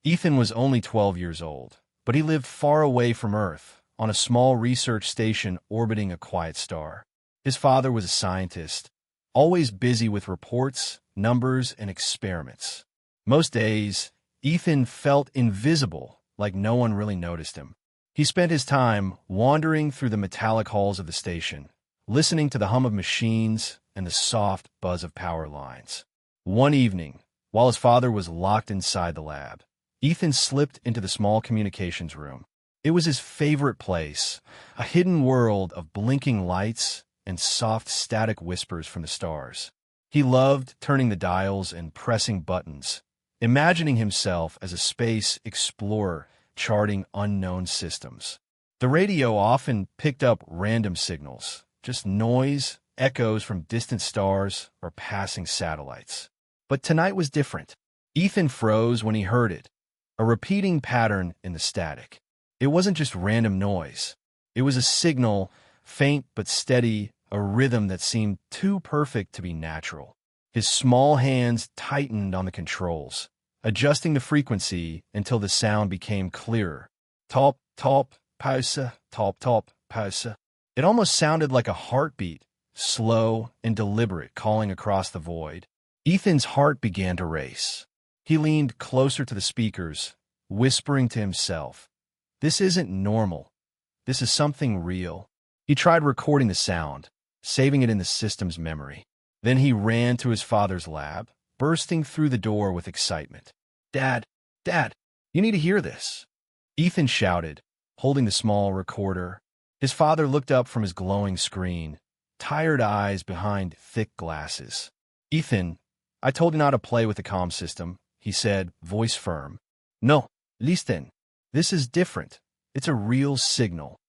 Ethan was only 12 years old, but he lived far away from Earth, on a small research station orbiting a quiet star. His father was a scientist, always busy with reports, numbers, and experiments. Most days, Ethan felt invisible, like no one really noticed him. He spent his time wandering through the metallic halls of the station, listening to the hum of machines and the soft buzz of power lines. One evening, while his father was locked inside the lab, Ethan slipped into the small communications room. It was his favorite place, a hidden world of blinking lights and soft static whispers from the stars. He loved turning the dials and pressing buttons, imagining himself as a space explorer charting unknown systems. The radio often picked up random signals, just noise, echoes from distant stars or passing satellites. But tonight was different. Ethan froze when he heard it, a repeating pattern in the static. It wasn't just random noise. It was a signal, faint but steady, a rhythm that seemed too perfect to be natural. His small hands tightened on the controls, adjusting the frequency until the sound became clearer. Top, top, pause, top, top, pause. It almost sounded like a heartbeat, slow and deliberate, calling across the void. Ethan's heart began to race. He leaned closer to the speakers, whispering to himself, "This isn't normal. This is something real." He tried recording the sound, saving it in the system's memory. Then he ran to his father's lab, bursting through the door with excitement. "Dad, Dad, you need to hear this," Ethan shouted, holding the small recorder. His father looked up from his glowing screen, tired eyes behind thick glasses. "Ethan, I told you not to play with the comm system," he said, voice firm. "No, listen. This is different. It's a real signal."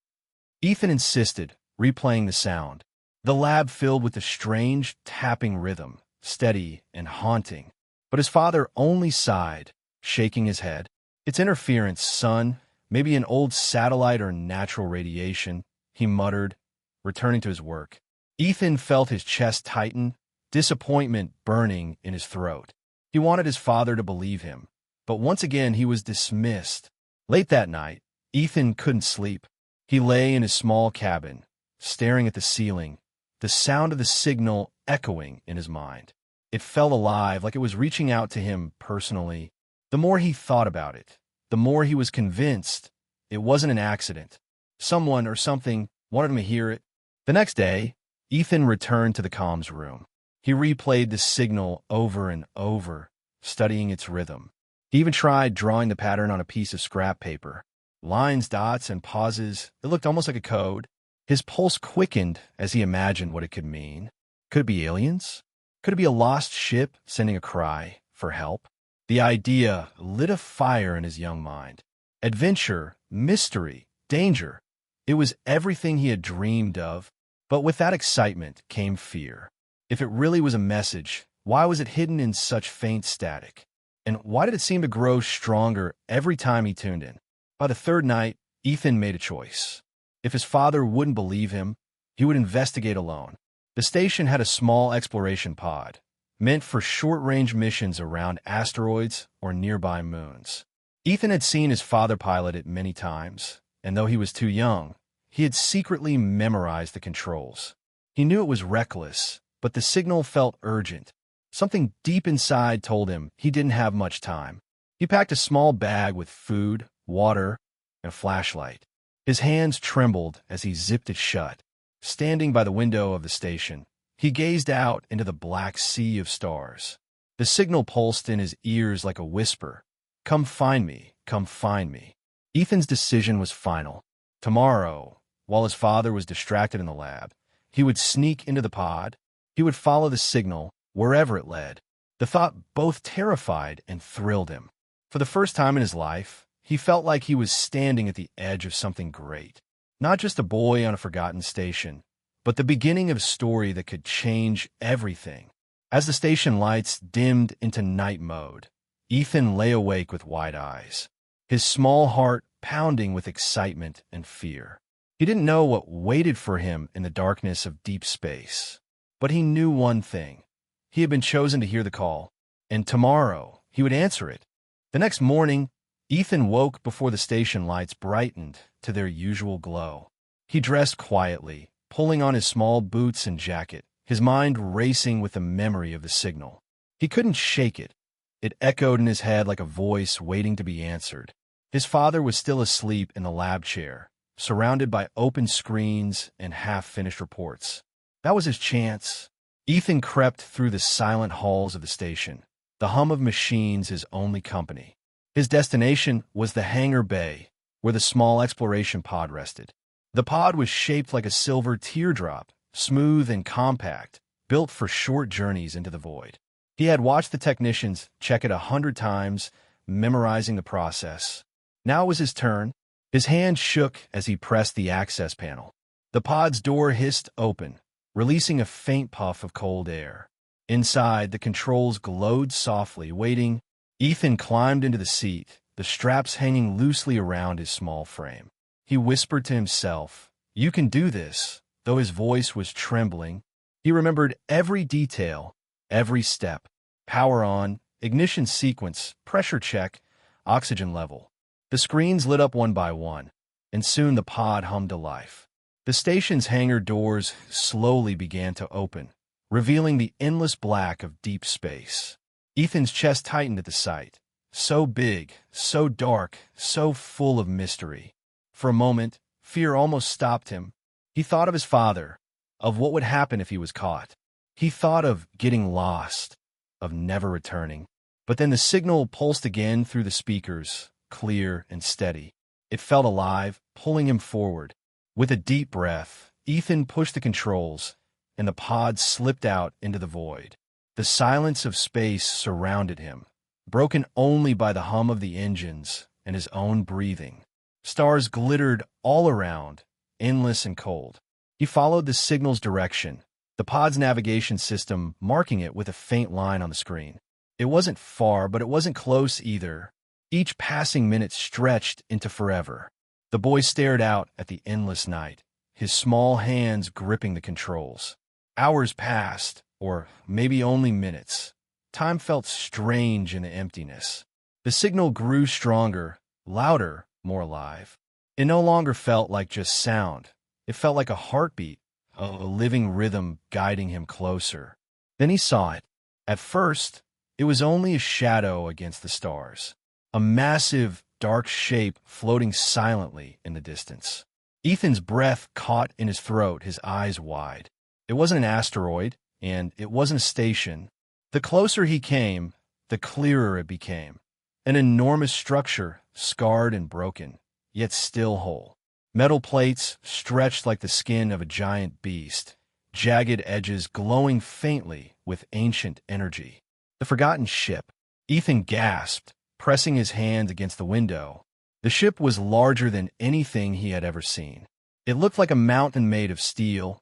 Ethan insisted, replaying the sound. The lab filled with a strange, tapping rhythm, steady and haunting. But his father only sighed, shaking his head. "It's interference, son. Maybe an old satellite or natural radiation," he muttered, returning to his work. Ethan felt his chest tighten, disappointment burning in his throat. He wanted his father to believe him, but once again he was dismissed. Late that night, Ethan couldn't sleep. He lay in his small cabin, staring at the ceiling, the sound of the signal echoing in his mind. It felt alive, like it was reaching out to him personally. The more he thought about it, the more he was convinced it wasn't an accident. Someone or something wanted him to hear it. The next day, Ethan returned to the comms room. He replayed the signal over and over, studying its rhythm. He even tried drawing the pattern on a piece of scrap paper. Lines, dots, and pauses. It looked almost like a code. His pulse quickened as he imagined what it could mean. Could it be aliens? Could it be a lost ship sending a cry for help? The idea lit a fire in his young mind. Adventure, mystery, danger. It was everything he had dreamed of. But with that excitement came fear. If it really was a message, why was it hidden in such faint static? And why did it seem to grow stronger every time he tuned in? By the third night, Ethan made a choice. If his father wouldn't believe him, he would investigate alone. The station had a small exploration pod, meant for short-range missions around asteroids or nearby moons. Ethan had seen his father pilot it many times, and though he was too young, he had secretly memorized the controls. He knew it was reckless, but the signal felt urgent. Something deep inside told him he didn't have much time. He packed a small bag with food, water, and a flashlight. His hands trembled as he zipped it shut. Standing by the window of the station, he gazed out into the black sea of stars. The signal pulsed in his ears like a whisper. "Come find me, come find me." Ethan's decision was final. Tomorrow, while his father was distracted in the lab, he would sneak into the pod. He would follow the signal wherever it led. The thought both terrified and thrilled him. For the first time in his life, he felt like he was standing at the edge of something great. Not just a boy on a forgotten station, but the beginning of a story that could change everything. As the station lights dimmed into night mode, Ethan lay awake with wide eyes, his small heart pounding with excitement and fear. He didn't know what waited for him in the darkness of deep space, but he knew one thing. He had been chosen to hear the call, and tomorrow he would answer it. The next morning, Ethan woke before the station lights brightened to their usual glow. He dressed quietly, pulling on his small boots and jacket, his mind racing with the memory of the signal. He couldn't shake it. It echoed in his head like a voice waiting to be answered. His father was still asleep in the lab chair, surrounded by open screens and half-finished reports. That was his chance. Ethan crept through the silent halls of the station, the hum of machines his only company. His destination was the hangar bay, where the small exploration pod rested. The pod was shaped like a silver teardrop, smooth and compact, built for short journeys into the void. He had watched the technicians check it 100 times, memorizing the process. Now it was his turn. His hand shook as he pressed the access panel. The pod's door hissed open, releasing a faint puff of cold air. Inside, the controls glowed softly, waiting. Ethan climbed into the seat, the straps hanging loosely around his small frame. He whispered to himself, "You can do this," though his voice was trembling. He remembered every detail, every step. Power on, ignition sequence, pressure check, oxygen level. The screens lit up one by one, and soon the pod hummed to life. The station's hangar doors slowly began to open, revealing the endless black of deep space. Ethan's chest tightened at the sight. So big, so dark, so full of mystery. For a moment, fear almost stopped him. He thought of his father, of what would happen if he was caught. He thought of getting lost, of never returning. But then the signal pulsed again through the speakers, clear and steady. It felt alive, pulling him forward. With a deep breath, Ethan pushed the controls, and the pod slipped out into the void. The silence of space surrounded him, broken only by the hum of the engines and his own breathing. Stars glittered all around, endless and cold. He followed the signal's direction, the pod's navigation system marking it with a faint line on the screen. It wasn't far, but it wasn't close either. Each passing minute stretched into forever. The boy stared out at the endless night, his small hands gripping the controls. Hours passed, or maybe only minutes. Time felt strange in the emptiness. The signal grew stronger, louder, more alive. It no longer felt like just sound. It felt like a heartbeat, a living rhythm guiding him closer. Then he saw it. At first, it was only a shadow against the stars. A massive, dark shape floating silently in the distance. Ethan's breath caught in his throat, his eyes wide. It wasn't an asteroid, and it wasn't a station. The closer he came, the clearer it became. An enormous structure, scarred and broken, yet still whole. Metal plates stretched like the skin of a giant beast, jagged edges glowing faintly with ancient energy. The forgotten ship. Ethan gasped, pressing his hand against the window. The ship was larger than anything he had ever seen. It looked like a mountain made of steel,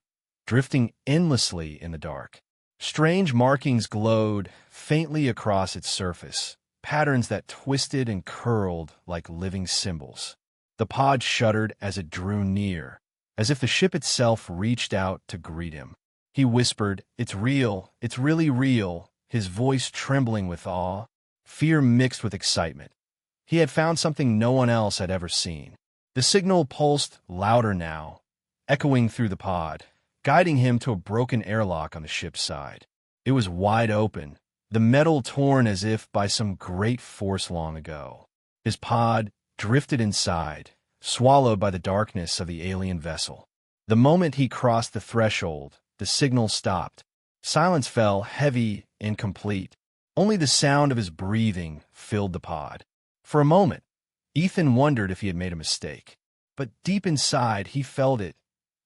drifting endlessly in the dark. Strange markings glowed faintly across its surface, patterns that twisted and curled like living symbols. The pod shuddered as it drew near, as if the ship itself reached out to greet him. He whispered, "It's real, it's really real," his voice trembling with awe, fear mixed with excitement. He had found something no one else had ever seen. The signal pulsed louder now, echoing through the pod, guiding him to a broken airlock on the ship's side. It was wide open, the metal torn as if by some great force long ago. His pod drifted inside, swallowed by the darkness of the alien vessel. The moment he crossed the threshold, the signal stopped. Silence fell, heavy, incomplete. Only the sound of his breathing filled the pod. For a moment, Ethan wondered if he had made a mistake. But deep inside, he felt it.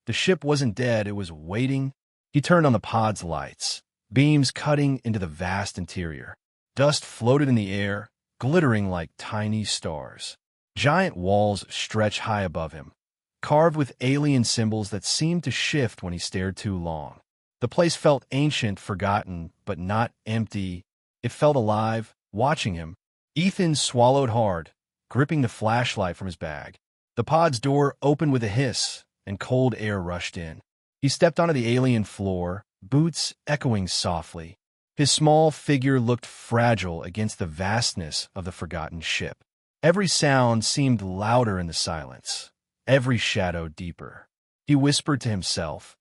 The ship wasn't dead, it was waiting. He turned on the pod's lights, beams cutting into the vast interior. Dust floated in the air, glittering like tiny stars. Giant walls stretched high above him, carved with alien symbols that seemed to shift when he stared too long. The place felt ancient, forgotten, but not empty. It felt alive, watching him. Ethan swallowed hard, gripping the flashlight from his bag. The pod's door opened with a hiss, and cold air rushed in. He stepped onto the alien floor, boots echoing softly. His small figure looked fragile against the vastness of the forgotten ship. Every sound seemed louder in the silence, every shadow deeper. He whispered to himself,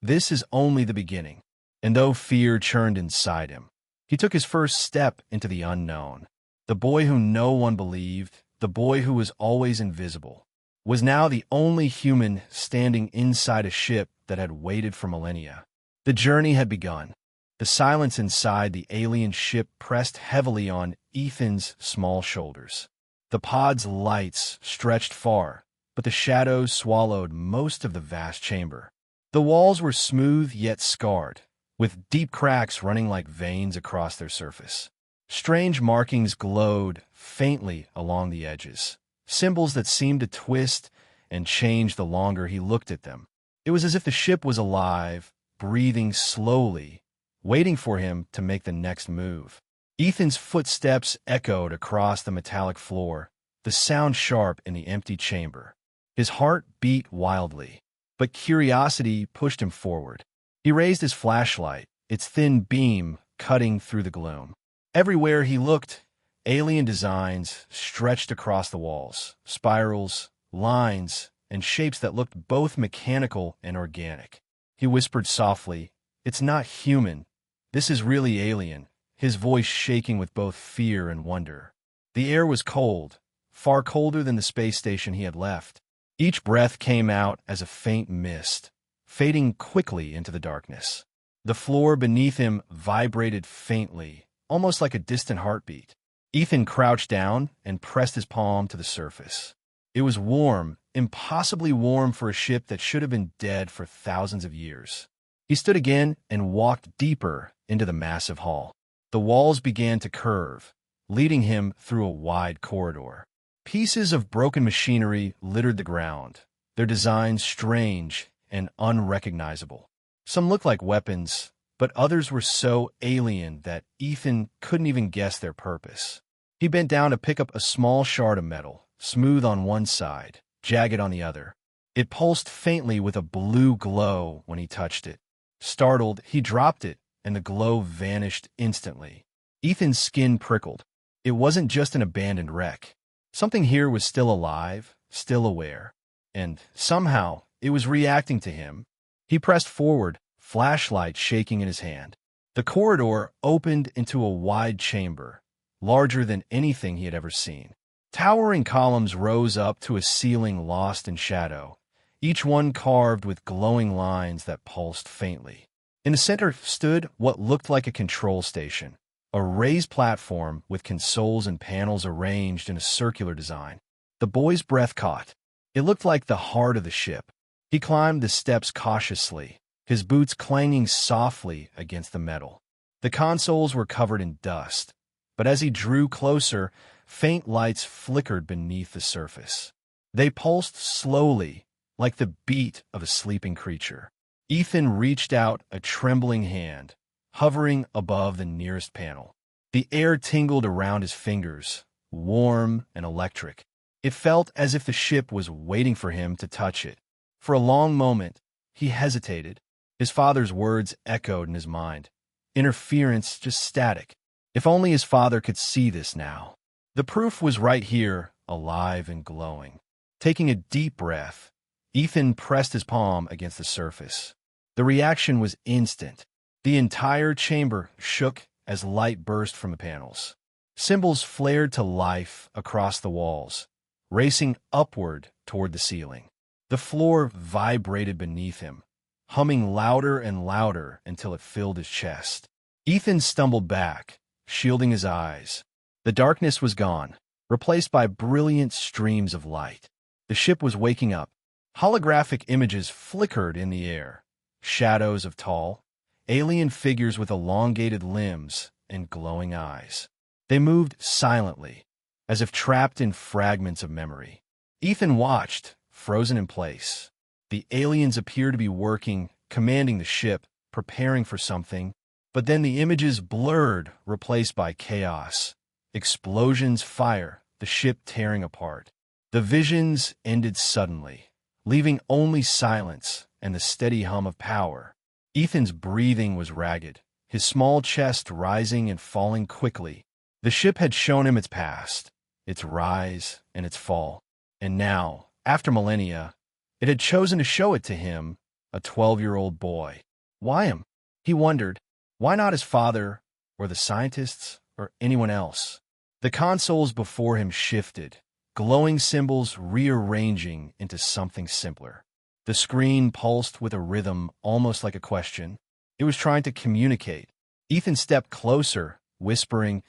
"This is only the beginning." And though fear churned inside him, he took his first step into the unknown. The boy who no one believed, the boy who was always invisible, was now the only human standing inside a ship that had waited for millennia. The journey had begun. The silence inside the alien ship pressed heavily on Ethan's small shoulders. The pod's lights stretched far, but the shadows swallowed most of the vast chamber. The walls were smooth yet scarred, with deep cracks running like veins across their surface. Strange markings glowed faintly along the edges, symbols that seemed to twist and change the longer he looked at them. It was as if the ship was alive, breathing slowly, waiting for him to make the next move. Ethan's footsteps echoed across the metallic floor, the sound sharp in the empty chamber. His heart beat wildly, but curiosity pushed him forward. He raised his flashlight, its thin beam cutting through the gloom. Everywhere he looked, alien designs stretched across the walls, spirals, lines, and shapes that looked both mechanical and organic. He whispered softly, "It's not human. This is really alien," his voice shaking with both fear and wonder. The air was cold, far colder than the space station he had left. Each breath came out as a faint mist, fading quickly into the darkness. The floor beneath him vibrated faintly, almost like a distant heartbeat. Ethan crouched down and pressed his palm to the surface. It was warm, impossibly warm for a ship that should have been dead for thousands of years. He stood again and walked deeper into the massive hall. The walls began to curve, leading him through a wide corridor. Pieces of broken machinery littered the ground, their designs strange and unrecognizable. Some looked like weapons, but others were so alien that Ethan couldn't even guess their purpose. He bent down to pick up a small shard of metal, smooth on one side, jagged on the other. It pulsed faintly with a blue glow when he touched it. Startled, he dropped it, and the glow vanished instantly. Ethan's skin prickled. It wasn't just an abandoned wreck. Something here was still alive, still aware, and somehow it was reacting to him. He pressed forward, flashlight shaking in his hand. The corridor opened into a wide chamber, larger than anything he had ever seen. Towering columns rose up to a ceiling lost in shadow, each one carved with glowing lines that pulsed faintly. In the center stood what looked like a control station, a raised platform with consoles and panels arranged in a circular design. The boy's breath caught. It looked like the heart of the ship. He climbed the steps cautiously, his boots clanging softly against the metal. The consoles were covered in dust, but as he drew closer, faint lights flickered beneath the surface. They pulsed slowly, like the beat of a sleeping creature. Ethan reached out a trembling hand, hovering above the nearest panel. The air tingled around his fingers, warm and electric. It felt as if the ship was waiting for him to touch it. For a long moment, he hesitated. His father's words echoed in his mind. Interference, just static. If only his father could see this now. The proof was right here, alive and glowing. Taking a deep breath, Ethan pressed his palm against the surface. The reaction was instant. The entire chamber shook as light burst from the panels. Symbols flared to life across the walls, racing upward toward the ceiling. The floor vibrated beneath him, humming louder and louder until it filled his chest. Ethan stumbled back, shielding his eyes. The darkness was gone, replaced by brilliant streams of light. The ship was waking up. Holographic images flickered in the air, shadows of tall, alien figures with elongated limbs and glowing eyes. They moved silently, as if trapped in fragments of memory. Ethan watched, frozen in place. The aliens appeared to be working, commanding the ship, preparing for something. But then the images blurred, replaced by chaos. Explosions, fire, the ship tearing apart. The visions ended suddenly, leaving only silence and the steady hum of power. Ethan's breathing was ragged, his small chest rising and falling quickly. The ship had shown him its past, its rise and its fall. And now, after millennia, it had chosen to show it to him, a 12-year-old boy. Why him? He wondered. Why not his father, or the scientists, or anyone else? The consoles before him shifted, glowing symbols rearranging into something simpler. The screen pulsed with a rhythm almost like a question. It was trying to communicate. Ethan stepped closer, whispering,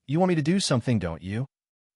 "You want me to do something, don't you?"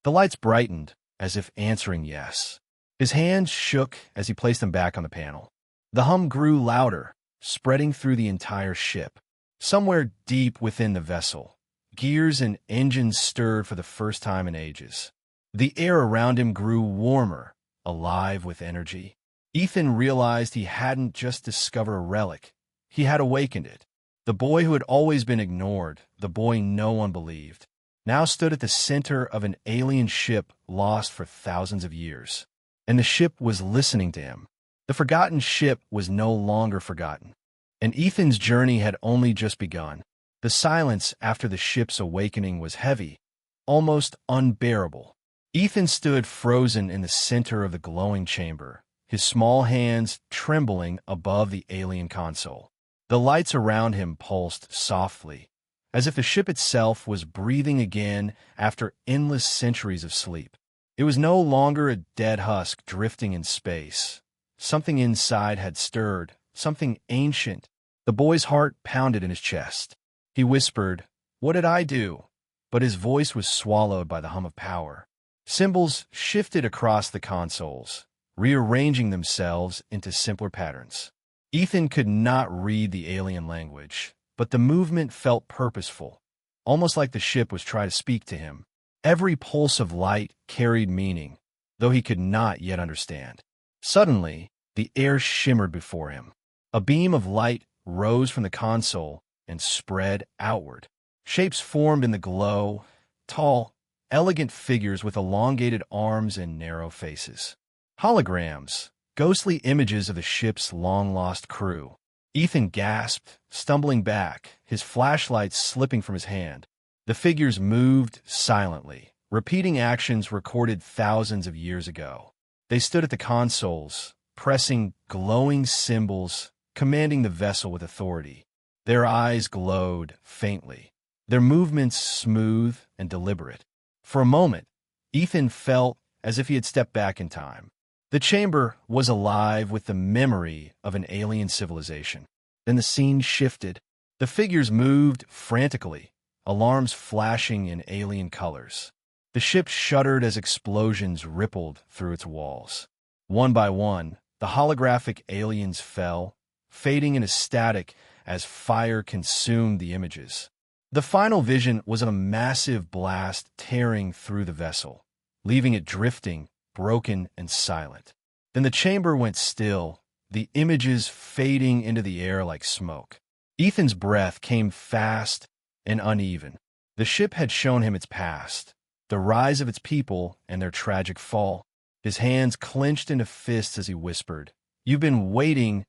The lights brightened, as if answering yes. His hands shook as he placed them back on the panel. The hum grew louder, spreading through the entire ship. Somewhere deep within the vessel, gears and engines stirred for the first time in ages. The air around him grew warmer, alive with energy. Ethan realized he hadn't just discovered a relic. He had awakened it. The boy who had always been ignored, the boy no one believed, now stood at the center of an alien ship lost for thousands of years. And the ship was listening to him. The forgotten ship was no longer forgotten. And Ethan's journey had only just begun. The silence after the ship's awakening was heavy, almost unbearable. Ethan stood frozen in the center of the glowing chamber, his small hands trembling above the alien console. The lights around him pulsed softly, as if the ship itself was breathing again after endless centuries of sleep. It was no longer a dead husk drifting in space. Something inside had stirred, something ancient. The boy's heart pounded in his chest. He whispered, "What did I do?" But his voice was swallowed by the hum of power. Symbols shifted across the consoles, rearranging themselves into simpler patterns. Ethan could not read the alien language, but the movement felt purposeful, almost like the ship was trying to speak to him. Every pulse of light carried meaning, though he could not yet understand. Suddenly, the air shimmered before him. A beam of light rose from the console and spread outward. Shapes formed in the glow, tall, elegant figures with elongated arms and narrow faces. Holograms, ghostly images of the ship's long-lost crew. Ethan gasped, stumbling back, his flashlight slipping from his hand. The figures moved silently, repeating actions recorded thousands of years ago. They stood at the consoles, pressing glowing symbols, commanding the vessel with authority. Their eyes glowed faintly, their movements smooth and deliberate. For a moment, Ethan felt as if he had stepped back in time. The chamber was alive with the memory of an alien civilization. Then the scene shifted. The figures moved frantically, alarms flashing in alien colors. The ship shuddered as explosions rippled through its walls. One by one, the holographic aliens fell, fading into static as fire consumed the images. The final vision was of a massive blast tearing through the vessel, leaving it drifting, broken and silent. Then the chamber went still, the images fading into the air like smoke. Ethan's breath came fast and uneven. The ship had shown him its past, the rise of its people and their tragic fall. His hands clenched into fists as he whispered, "You've been waiting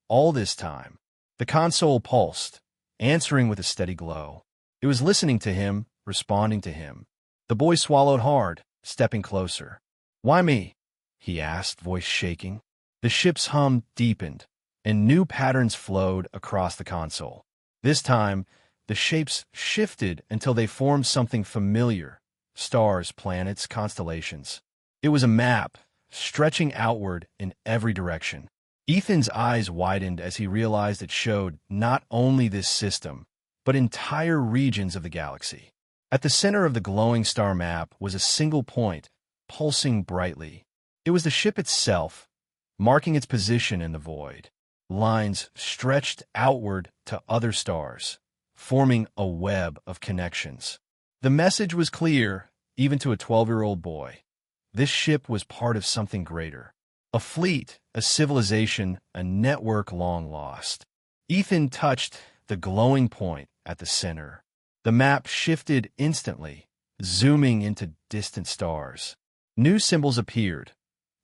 all this time." The console pulsed, answering with a steady glow. It was listening to him, responding to him. The boy swallowed hard, stepping closer. "Why me?" he asked, voice shaking. The ship's hum deepened, and new patterns flowed across the console. This time, the shapes shifted until they formed something familiar: stars, planets, constellations. It was a map, stretching outward in every direction. Ethan's eyes widened as he realized it showed not only this system, but entire regions of the galaxy. At the center of the glowing star map was a single point, pulsing brightly. It was the ship itself, marking its position in the void. Lines stretched outward to other stars, forming a web of connections. The message was clear, even to a 12-year-old boy. This ship was part of something greater. A fleet, a civilization, a network long lost. Ethan touched the glowing point at the center. The map shifted instantly, zooming into distant stars. New symbols appeared.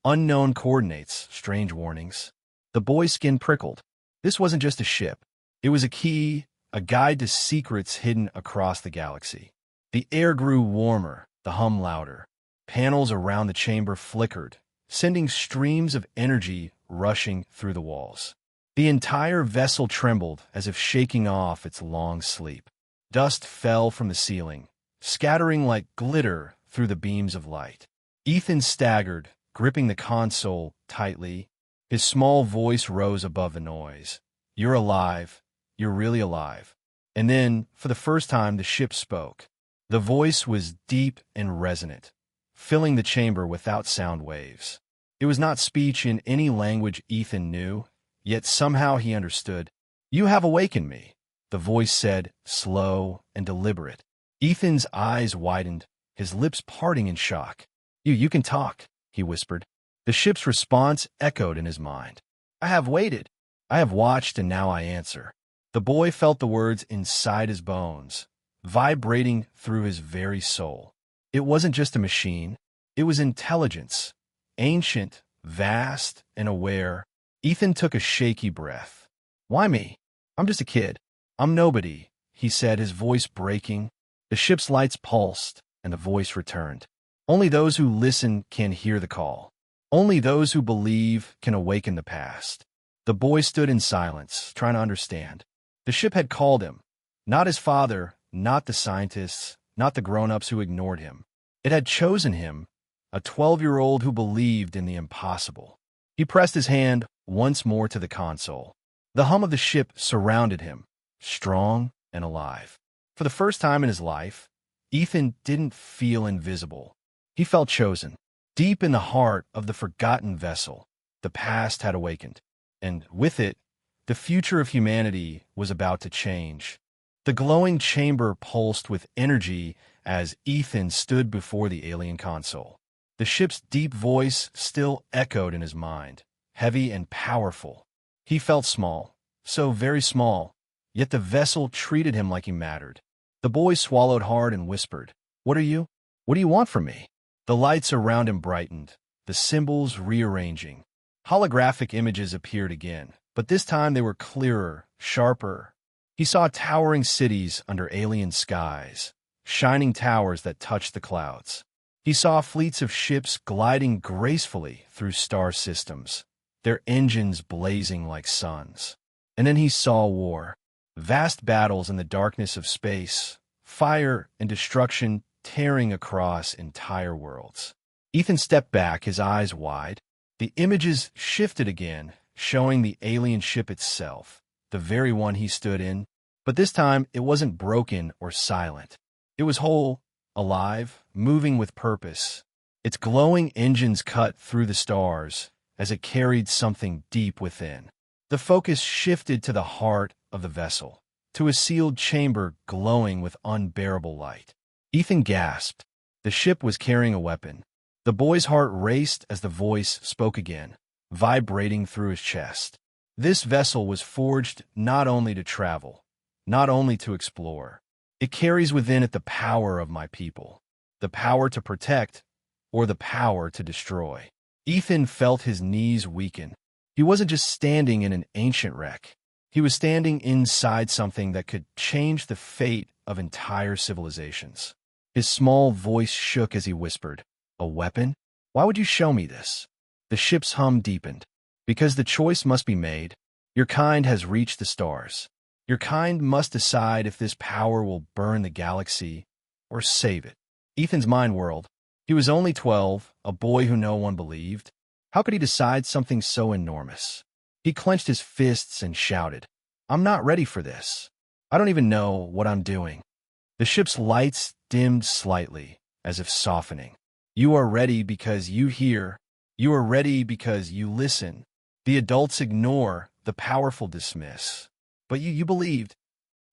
Unknown coordinates, strange warnings. The boy's skin prickled. This wasn't just a ship. It was a key, a guide to secrets hidden across the galaxy. The air grew warmer, the hum louder. Panels around the chamber flickered, sending streams of energy rushing through the walls. The entire vessel trembled as if shaking off its long sleep. Dust fell from the ceiling, scattering like glitter through the beams of light. Ethan staggered, gripping the console tightly. His small voice rose above the noise. "You're alive. You're really alive." And then, for the first time, the ship spoke. The voice was deep and resonant, filling the chamber without sound waves. It was not speech in any language Ethan knew, yet somehow he understood. "You have awakened me," the voice said, slow and deliberate. Ethan's eyes widened, his lips parting in shock. You can talk," he whispered. The ship's response echoed in his mind. "I have waited. I have watched, and now I answer." The boy felt the words inside his bones, vibrating through his very soul. It wasn't just a machine. It was intelligence, ancient, vast, and aware. Ethan took a shaky breath. "Why me? I'm just a kid. I'm nobody," he said, his voice breaking. The ship's lights pulsed, and the voice returned. "Only those who listen can hear the call. Only those who believe can awaken the past." The boy stood in silence, trying to understand. The ship had called him. Not his father, not the scientists, not the grown-ups who ignored him. It had chosen him, a 12-year-old who believed in the impossible. He pressed his hand once more to the console. The hum of the ship surrounded him, strong and alive. For the first time in his life, Ethan didn't feel invisible. He felt chosen. Deep in the heart of the forgotten vessel, the past had awakened, and with it, the future of humanity was about to change. The glowing chamber pulsed with energy as Ethan stood before the alien console. The ship's deep voice still echoed in his mind, heavy and powerful. He felt small, so very small, yet the vessel treated him like he mattered. The boy swallowed hard and whispered, What do you want from me?" The lights around him brightened, the symbols rearranging. Holographic images appeared again, but this time they were clearer, sharper. He saw towering cities under alien skies, shining towers that touched the clouds. He saw fleets of ships gliding gracefully through star systems, their engines blazing like suns. And then he saw war, vast battles in the darkness of space, fire and destruction tearing across entire worlds. Ethan stepped back, his eyes wide. The images shifted again, showing the alien ship itself, the very one he stood in. But this time, it wasn't broken or silent. It was whole, alive, moving with purpose. Its glowing engines cut through the stars as it carried something deep within. The focus shifted to the heart of the vessel, to a sealed chamber glowing with unbearable light. Ethan gasped. The ship was carrying a weapon. The boy's heart raced as the voice spoke again, vibrating through his chest. This vessel was forged not only to travel, not only to explore. It carries within it the power of my people, the power to protect, or the power to destroy. Ethan felt his knees weaken. He wasn't just standing in an ancient wreck. He was standing inside something that could change the fate of entire civilizations. His small voice shook as he whispered, "A weapon? Why would you show me this?" The ship's hum deepened. "Because the choice must be made. Your kind has reached the stars. Your kind must decide if this power will burn the galaxy or save it." Ethan's mind whirled. He was only 12, a boy who no one believed. How could he decide something so enormous? He clenched his fists and shouted, "I'm not ready for this. I don't even know what I'm doing." The ship's lights dimmed slightly, as if softening. "You are ready because you hear. You are ready because you listen. The adults ignore, the powerful dismiss. But you believed."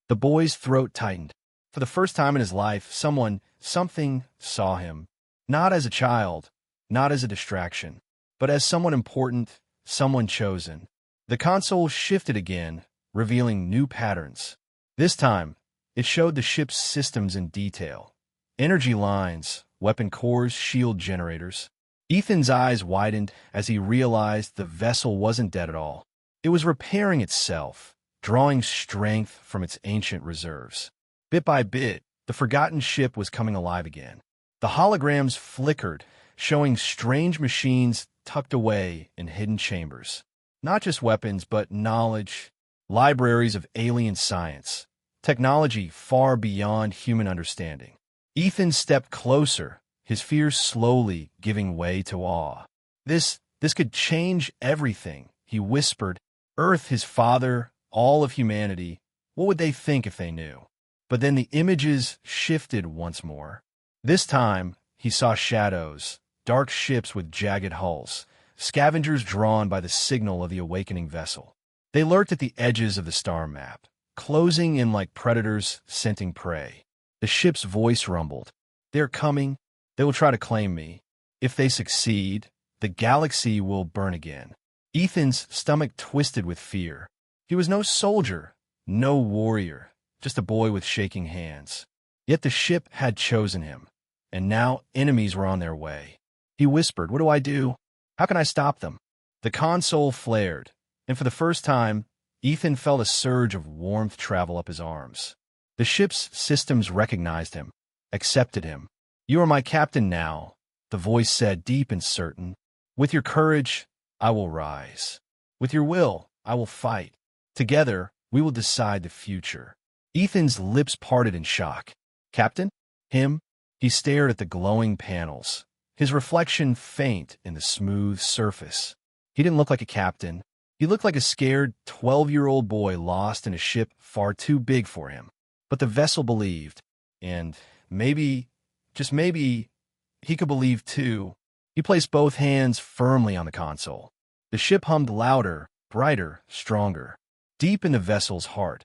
The boy's throat tightened. For the first time in his life, something saw him. Not as a child, not as a distraction, but as someone important, someone chosen. The console shifted again, revealing new patterns. This time, it showed the ship's systems in detail. Energy lines, weapon cores, shield generators. Ethan's eyes widened as he realized the vessel wasn't dead at all. It was repairing itself, drawing strength from its ancient reserves. Bit by bit, the forgotten ship was coming alive again. The holograms flickered, showing strange machines tucked away in hidden chambers. Not just weapons, but knowledge, libraries of alien science, technology far beyond human understanding. Ethan stepped closer, his fears slowly giving way to awe. This could change everything, he whispered. Earth, his father, all of humanity. What would they think if they knew? But then the images shifted once more. This time, he saw shadows, dark ships with jagged hulls, scavengers drawn by the signal of the awakening vessel. They lurked at the edges of the star map, closing in like predators scenting prey. The ship's voice rumbled. They're coming. They will try to claim me. If they succeed, the galaxy will burn again. Ethan's stomach twisted with fear. He was no soldier, no warrior, just a boy with shaking hands. Yet the ship had chosen him, and now enemies were on their way. He whispered, "What do I do? How can I stop them?" The console flared, and for the first time, Ethan felt a surge of warmth travel up his arms. The ship's systems recognized him, accepted him. "You are my captain now," the voice said, deep and certain. "With your courage, I will rise. With your will, I will fight. Together, we will decide the future." Ethan's lips parted in shock. "Captain? Him?" He stared at the glowing panels, his reflection faint in the smooth surface. He didn't look like a captain. He looked like a scared 12-year-old boy lost in a ship far too big for him. But the vessel believed, and maybe, just maybe, he could believe too. He placed both hands firmly on the console. The ship hummed louder, brighter, stronger. Deep in the vessel's heart,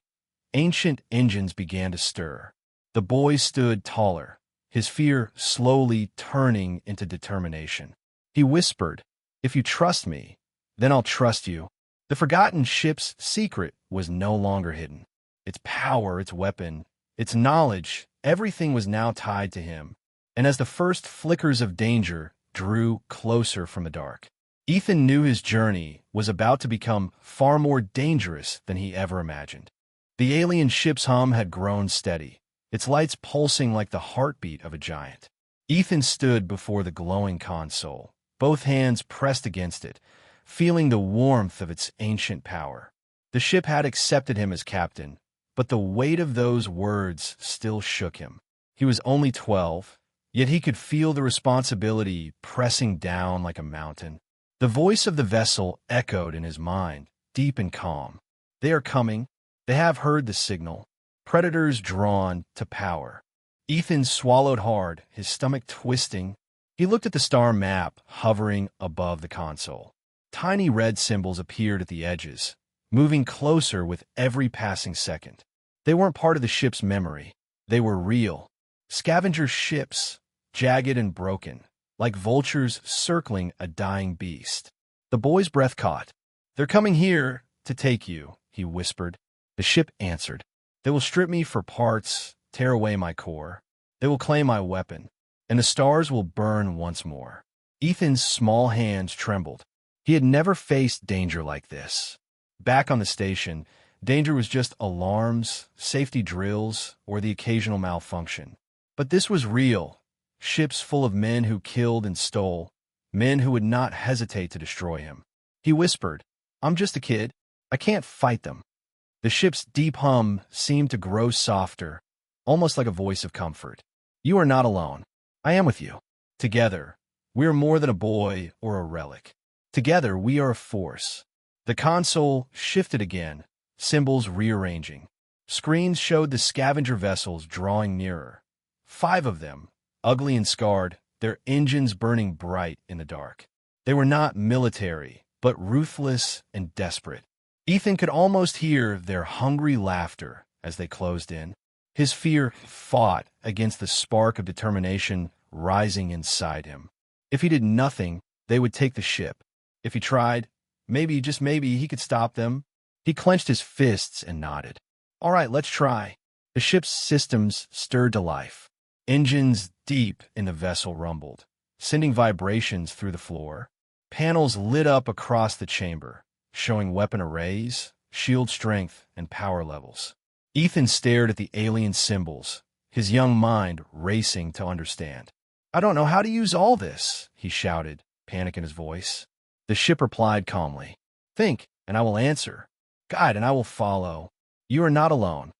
ancient engines began to stir. The boy stood taller, his fear slowly turning into determination. He whispered, "If you trust me, then I'll trust you." The forgotten ship's secret was no longer hidden. Its power, its weapon, its knowledge, everything was now tied to him. And as the first flickers of danger drew closer from the dark, Ethan knew his journey was about to become far more dangerous than he ever imagined. The alien ship's hum had grown steady, its lights pulsing like the heartbeat of a giant. Ethan stood before the glowing console, both hands pressed against it, feeling the warmth of its ancient power. The ship had accepted him as captain, but the weight of those words still shook him. He was only 12, yet he could feel the responsibility pressing down like a mountain. The voice of the vessel echoed in his mind, deep and calm. "They are coming. They have heard the signal. Predators drawn to power." Ethan swallowed hard, his stomach twisting. He looked at the star map hovering above the console. Tiny red symbols appeared at the edges, moving closer with every passing second. They weren't part of the ship's memory. They were real. Scavenger ships, jagged and broken, like vultures circling a dying beast. The boy's breath caught. "They're coming here to take you," he whispered. The ship answered. "They will strip me for parts, tear away my core. They will claim my weapon, and the stars will burn once more." Ethan's small hands trembled. He had never faced danger like this. Back on the station, danger was just alarms, safety drills, or the occasional malfunction. But this was real. Ships full of men who killed and stole, men who would not hesitate to destroy him. He whispered, "I'm just a kid. I can't fight them." The ship's deep hum seemed to grow softer, almost like a voice of comfort. "You are not alone. I am with you. Together, we are more than a boy or a relic. Together, we are a force." The console shifted again, symbols rearranging. Screens showed the scavenger vessels drawing nearer. 5 of them, ugly and scarred, their engines burning bright in the dark. They were not military, but ruthless and desperate. Ethan could almost hear their hungry laughter as they closed in. His fear fought against the spark of determination rising inside him. If he did nothing, they would take the ship. If he tried, maybe, just maybe, he could stop them. He clenched his fists and nodded. "All right, let's try." The ship's systems stirred to life. Engines deep in the vessel rumbled, sending vibrations through the floor. Panels lit up across the chamber, showing weapon arrays, shield strength, and power levels. Ethan stared at the alien symbols, his young mind racing to understand. I don't know how to use all this, he shouted, panic in his voice. The ship replied calmly, think, and I will answer. Guide, and I will follow. You are not alone.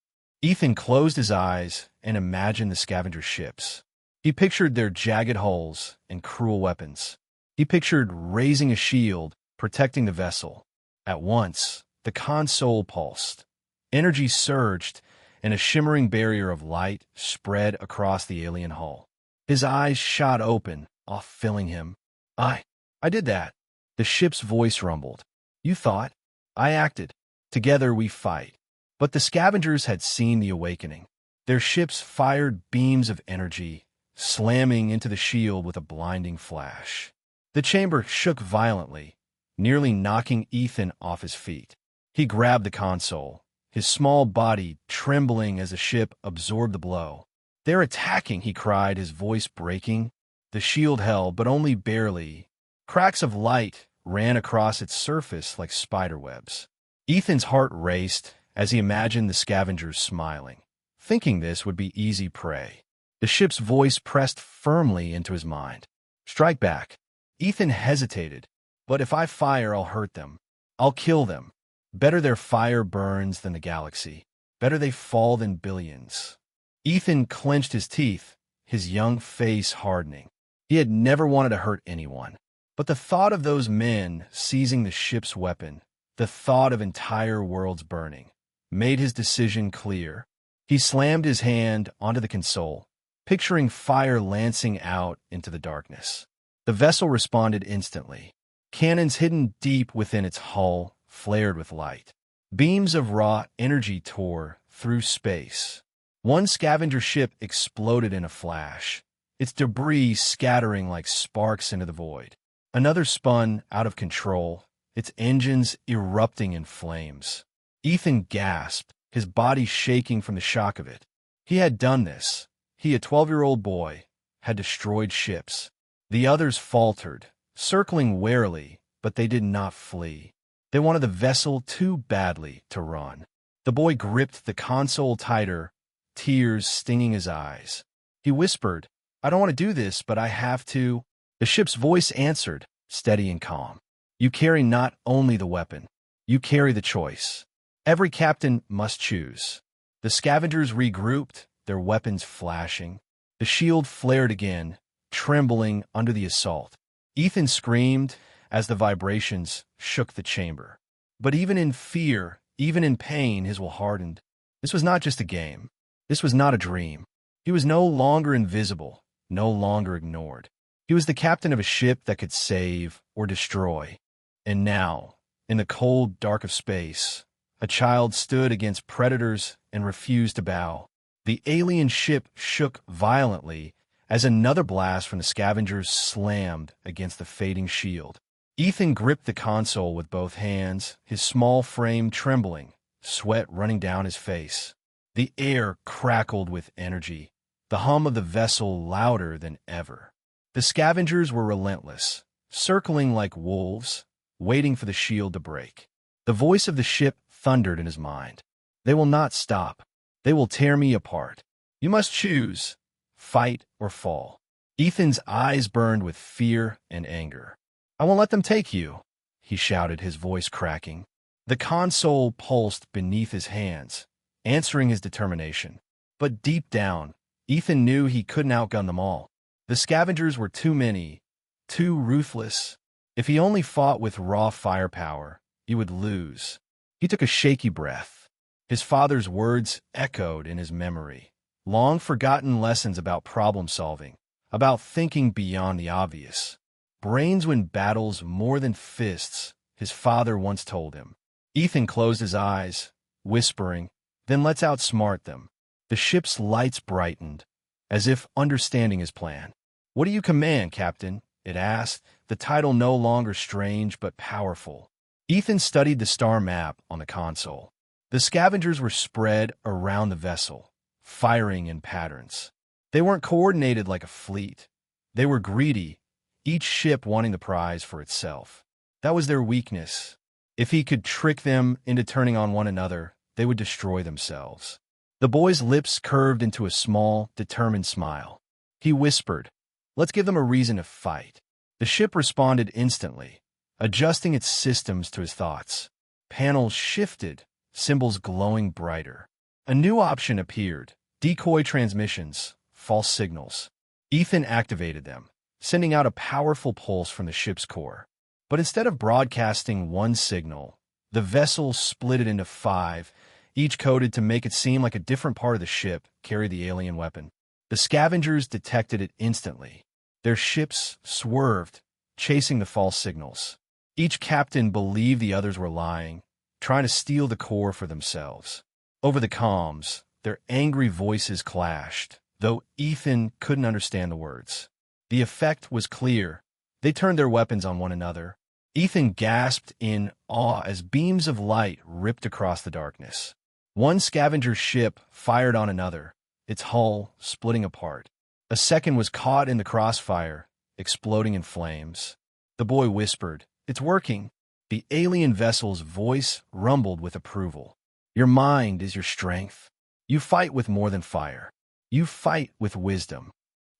Ethan closed his eyes and imagined the scavenger ships. He pictured their jagged hulls and cruel weapons. He pictured raising a shield, protecting the vessel. At once, the console pulsed. Energy surged, and a shimmering barrier of light spread across the alien hull. His eyes shot open, awe filling him. I did that. The ship's voice rumbled. You thought. I acted. Together we fight. But the scavengers had seen the awakening. Their ships fired beams of energy, slamming into the shield with a blinding flash. The chamber shook violently, nearly knocking Ethan off his feet. He grabbed the console, his small body trembling as the ship absorbed the blow. They're attacking, he cried, his voice breaking. The shield held, but only barely. Cracks of light ran across its surface like spiderwebs. Ethan's heart raced as he imagined the scavengers smiling, thinking this would be easy prey. The ship's voice pressed firmly into his mind. Strike back. Ethan hesitated. But if I fire, I'll hurt them. I'll kill them. Better their fire burns than the galaxy. Better they fall than billions. Ethan clenched his teeth, his young face hardening. He had never wanted to hurt anyone. But the thought of those men seizing the ship's weapon, the thought of entire worlds burning, made his decision clear. He slammed his hand onto the console, picturing fire lancing out into the darkness. The vessel responded instantly. Cannons hidden deep within its hull flared with light. Beams of raw energy tore through space. One scavenger ship exploded in a flash, its debris scattering like sparks into the void. Another spun out of control, its engines erupting in flames. Ethan gasped, his body shaking from the shock of it. He had done this. He, a 12-year-old boy, had destroyed ships. The others faltered, circling warily, but they did not flee. They wanted the vessel too badly to run. The boy gripped the console tighter, tears stinging his eyes. He whispered, I don't want to do this, but I have to. The ship's voice answered, steady and calm. You carry not only the weapon, you carry the choice. Every captain must choose. The scavengers regrouped, their weapons flashing. The shield flared again, trembling under the assault. Ethan screamed as the vibrations shook the chamber. But even in fear, even in pain, his will hardened. This was not just a game. This was not a dream. He was no longer invisible, no longer ignored. He was the captain of a ship that could save or destroy. And now, in the cold dark of space, a child stood against predators and refused to bow. The alien ship shook violently as another blast from the scavengers slammed against the fading shield. Ethan gripped the console with both hands, his small frame trembling, sweat running down his face. The air crackled with energy, the hum of the vessel louder than ever. The scavengers were relentless, circling like wolves, waiting for the shield to break. The voice of the ship thundered in his mind. They will not stop. They will tear me apart. You must choose, fight or fall. Ethan's eyes burned with fear and anger. I won't let them take you, he shouted, his voice cracking. The console pulsed beneath his hands, answering his determination. But deep down, Ethan knew he couldn't outgun them all. The scavengers were too many, too ruthless. If he only fought with raw firepower, he would lose. He took a shaky breath. His father's words echoed in his memory. Long-forgotten lessons about problem-solving, about thinking beyond the obvious. Brains win battles more than fists, his father once told him. Ethan closed his eyes, whispering, then let's outsmart them. The ship's lights brightened, as if understanding his plan. What do you command, Captain? It asked, the title no longer strange but powerful. Ethan studied the star map on the console. The scavengers were spread around the vessel, firing in patterns. They weren't coordinated like a fleet. They were greedy, each ship wanting the prize for itself. That was their weakness. If he could trick them into turning on one another, they would destroy themselves. The boy's lips curved into a small, determined smile. He whispered, Let's give them a reason to fight. The ship responded instantly, adjusting its systems to his thoughts. Panels shifted, symbols glowing brighter. A new option appeared: decoy transmissions, false signals. Ethan activated them, sending out a powerful pulse from the ship's core. But instead of broadcasting one signal, the vessel split it into 5, each coded to make it seem like a different part of the ship carried the alien weapon. The scavengers detected it instantly. Their ships swerved, chasing the false signals. Each captain believed the others were lying, trying to steal the core for themselves. Over the comms, their angry voices clashed, though Ethan couldn't understand the words. The effect was clear. They turned their weapons on one another. Ethan gasped in awe as beams of light ripped across the darkness. One scavenger ship fired on another, its hull splitting apart. A second was caught in the crossfire, exploding in flames. The boy whispered, "It's working." The alien vessel's voice rumbled with approval. "Your mind is your strength. You fight with more than fire. You fight with wisdom."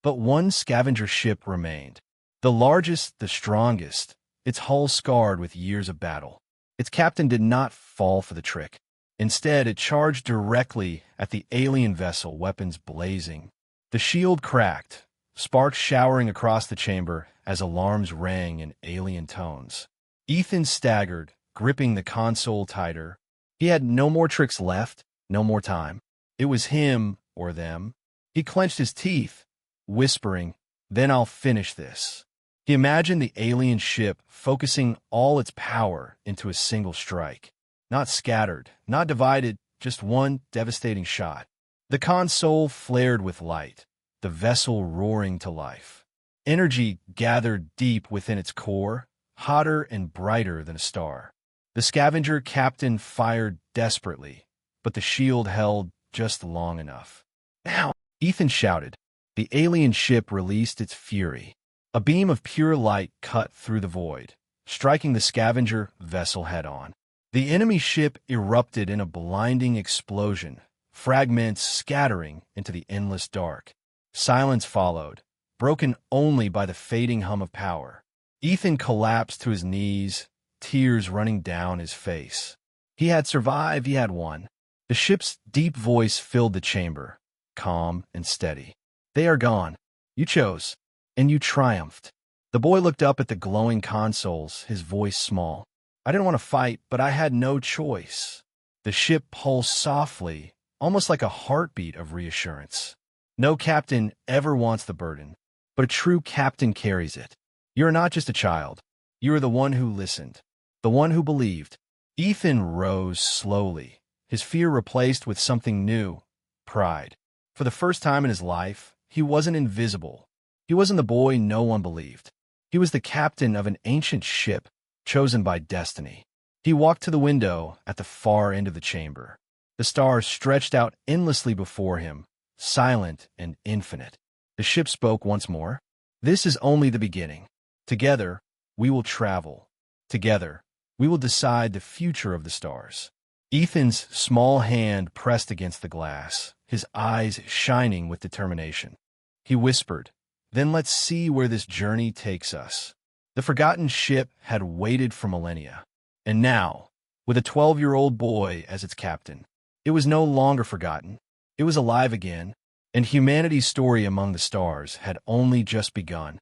But one scavenger ship remained. The largest, the strongest, its hull scarred with years of battle. Its captain did not fall for the trick. Instead, it charged directly at the alien vessel, weapons blazing. The shield cracked, sparks showering across the chamber as alarms rang in alien tones. Ethan staggered, gripping the console tighter. He had no more tricks left, no more time. It was him or them. He clenched his teeth, whispering, "Then I'll finish this." He imagined the alien ship focusing all its power into a single strike. Not scattered, not divided, just one devastating shot. The console flared with light, the vessel roaring to life. Energy gathered deep within its core, hotter and brighter than a star. The scavenger captain fired desperately, but the shield held just long enough. "Now!" Ethan shouted. The alien ship released its fury. A beam of pure light cut through the void, striking the scavenger vessel head-on. The enemy ship erupted in a blinding explosion, fragments scattering into the endless dark. Silence followed, broken only by the fading hum of power. Ethan collapsed to his knees, tears running down his face. He had survived, he had won. The ship's deep voice filled the chamber, calm and steady. "They are gone. You chose, and you triumphed." The boy looked up at the glowing consoles, his voice small. "I didn't want to fight, but I had no choice." The ship pulsed softly, almost like a heartbeat of reassurance. No captain ever wants the burden, but a true captain carries it. You are not just a child. You are the one who listened, the one who believed. Ethan rose slowly, his fear replaced with something new: pride. For the first time in his life, he wasn't invisible. He wasn't the boy no one believed. He was the captain of an ancient ship, chosen by destiny. He walked to the window at the far end of the chamber. The stars stretched out endlessly before him, silent and infinite. The ship spoke once more. "This is only the beginning. Together, we will travel. Together, we will decide the future of the stars." Ethan's small hand pressed against the glass, his eyes shining with determination. He whispered, "Then let's see where this journey takes us." The forgotten ship had waited for millennia. And now, with a 12-year-old boy as its captain, it was no longer forgotten. It was alive again, and humanity's story among the stars had only just begun.